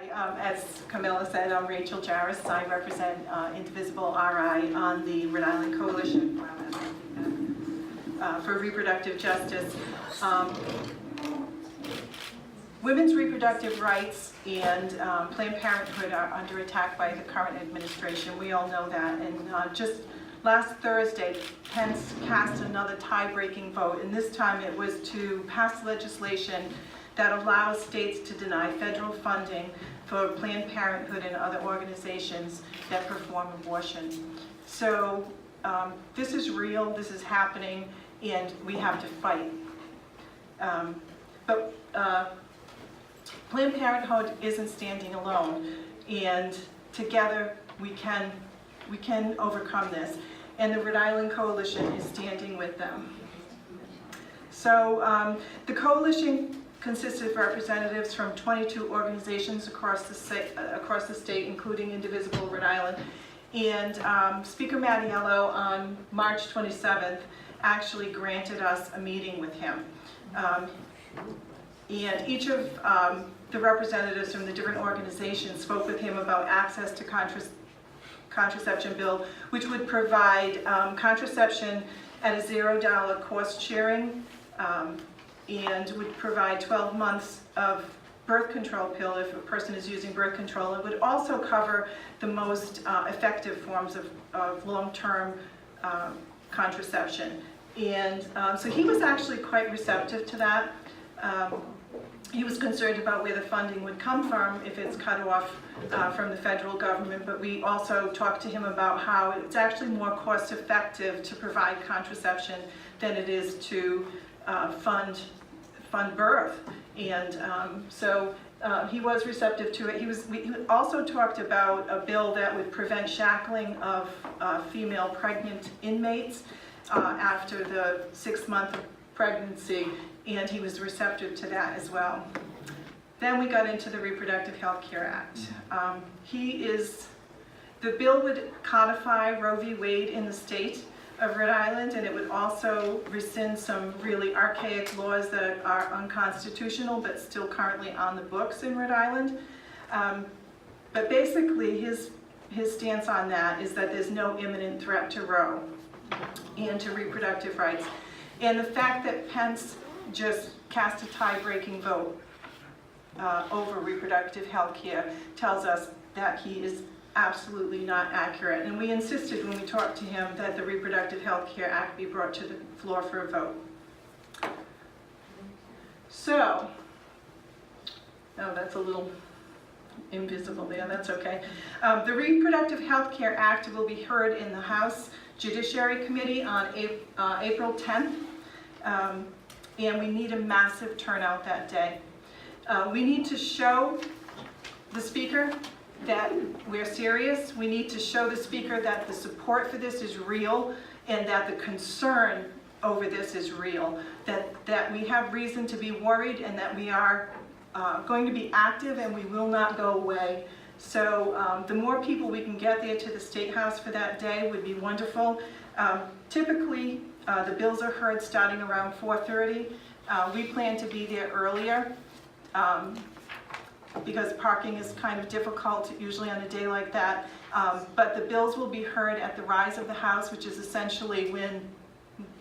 As Camilla said, I'm Rachel Jarris. I represent Indivisible RI on the Rhode Island Coalition for Reproductive Justice. Women's reproductive rights and Planned Parenthood are under attack by the current administration. We all know that. And just last Thursday, Pence cast another tie-breaking vote, and this time it was to pass legislation that allows states to deny federal funding for Planned Parenthood and other organizations that perform abortion. So this is real, this is happening, and we have to fight. But Planned Parenthood isn't standing alone, and together we can overcome this. And the Rhode Island Coalition is standing with them. So the coalition consists of representatives from 22 organizations across the state, including Indivisible Rhode Island. And Speaker Maggie on March 27th actually granted us a meeting with him. And each of the representatives from the different organizations spoke with him about access to Contraception Bill, which would provide contraception at a $0 cost sharing, and would provide 12 months of birth control pill if a person is using birth control. It would also cover the most effective forms of long-term contraception. And so he was actually quite receptive to that. He was concerned about where the funding would come from if it's cut off from the federal government, but we also talked to him about how it's actually more cost effective to provide contraception than it is to fund birth. And so he was receptive to it. We also talked about a bill that would prevent shackling of female pregnant inmates after the 6th month of pregnancy, and he was receptive to that as well. Then we got into the Reproductive Healthcare Act. The bill would codify Roe v. Wade in the state of Rhode Island, and it would also rescind some really archaic laws that are unconstitutional but still currently on the books in Rhode Island. But basically his stance on that is that there's no imminent threat to Roe and to reproductive rights. And the fact that Pence just cast a tie-breaking vote over reproductive health care tells us that he is absolutely not accurate. And we insisted when we talked to him that the Reproductive Healthcare Act be brought to the floor for a vote. So, oh, that's a little invisible there, that's okay. The Reproductive Healthcare Act will be heard in the House Judiciary Committee on April 10th. And we need a massive turnout that day. We need to show the Speaker that we're serious. We need to show the Speaker that the support for this is real and that the concern over this is real, that we have reason to be worried and that we are going to be active and we will not go away. So the more people we can get there to the State House for that day would be wonderful. Typically, the bills are heard starting around 4:30. We plan to be there earlier because parking is kind of difficult usually on a day like that. But the bills will be heard at the rise of the House, which is essentially when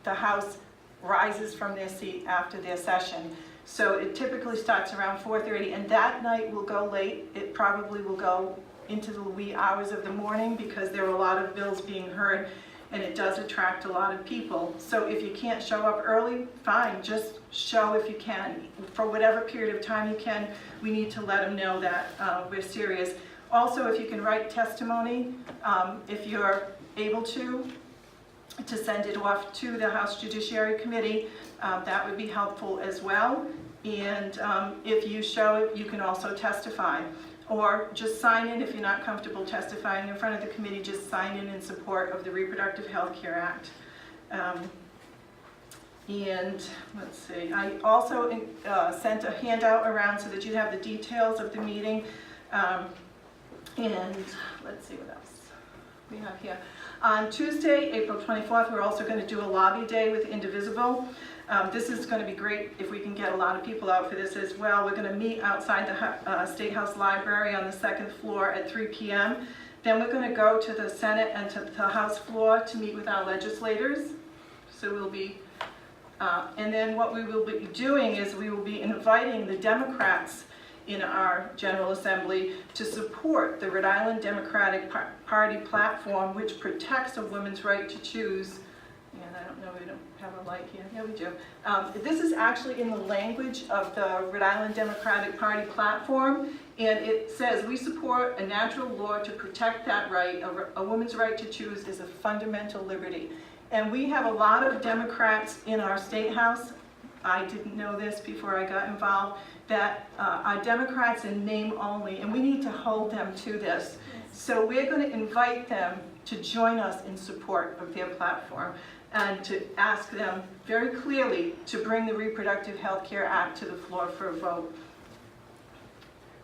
the House rises from their seat after their session. So it typically starts around 4:30, and that night will go late. It probably will go into the wee hours of the morning because there are a lot of bills being heard, and it does attract a lot of people. So if you can't show up early, fine, just show if you can. For whatever period of time you can, we need to let them know that we're serious. Also, if you can write testimony, if you're able to send it off to the House Judiciary Committee, that would be helpful as well. And if you show it, you can also testify. Or just sign in if you're not comfortable testifying in front of the committee, just sign in support of the Reproductive Healthcare Act. And let's see, I also sent a handout around so that you have the details of the meeting. And let's see what else. we have here. On Tuesday, April 24th, we're also going to do a lobby day with Indivisible. This is going to be great if we can get a lot of people out for this as well. We're going to meet outside the State House Library on the 2nd floor at 3 p.m. Then we're going to go to the Senate and to the House floor to meet with our legislators. So we'll be, and then what we will be doing is we will be inviting the Democrats in our General Assembly to support the Rhode Island Democratic Party platform, which protects a woman's right to choose. And I don't know, we don't have a light here. Yeah, we do. This is actually in the language of the Rhode Island Democratic Party platform, and it says, we support a natural law to protect that right. A woman's right to choose is a fundamental liberty. And we have a lot of Democrats in our State House. I didn't know this before I got involved, that are Democrats in name only, and we need to hold them to this. So we're going to invite them to join us in support of their platform and to ask them very clearly to bring the Reproductive Healthcare Act to the floor for a vote.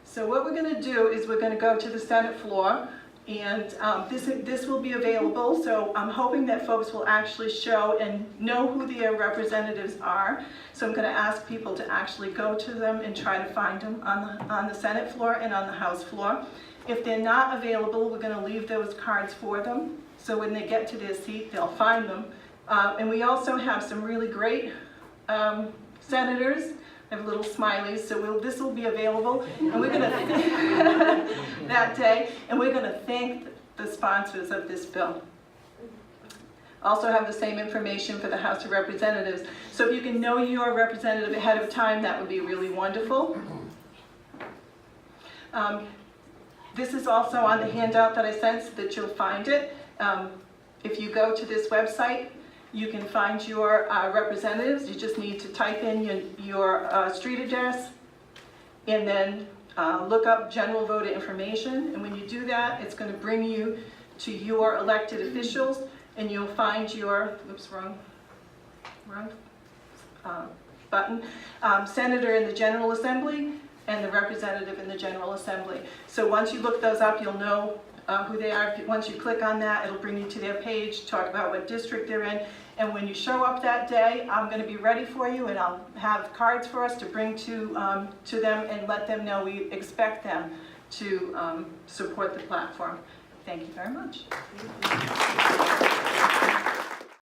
So what we're going to do is we're going to go to the Senate floor, and this will be available, so I'm hoping that folks will actually show and know who their representatives are. So I'm going to ask people to actually go to them and try to find them on the Senate floor and on the House floor. If they're not available, we're going to leave those cards for them, so when they get to their seat, they'll find them. And we also have some really great senators. I have little smileys, so this will be available, and we're going to that day, and we're going to thank the sponsors of this bill. Also have the same information for the House of Representatives. So if you can know your representative ahead of time, that would be really wonderful. This is also on the handout that I sent, so that you'll find it. If you go to this website, you can find your representatives. You just need to type in your street address and then look up general voter information. And when you do that, it's going to bring you to your elected officials, and you'll find your, oops, wrong button, senator in the General Assembly and the representative in the General Assembly. So once you look those up, you'll know who they are. Once you click on that, it'll bring you to their page, talk about what district they're in. And when you show up that day, I'm going to be ready for you, and I'll have cards for us to bring to them and let them know we expect them to support the platform. Thank you very much.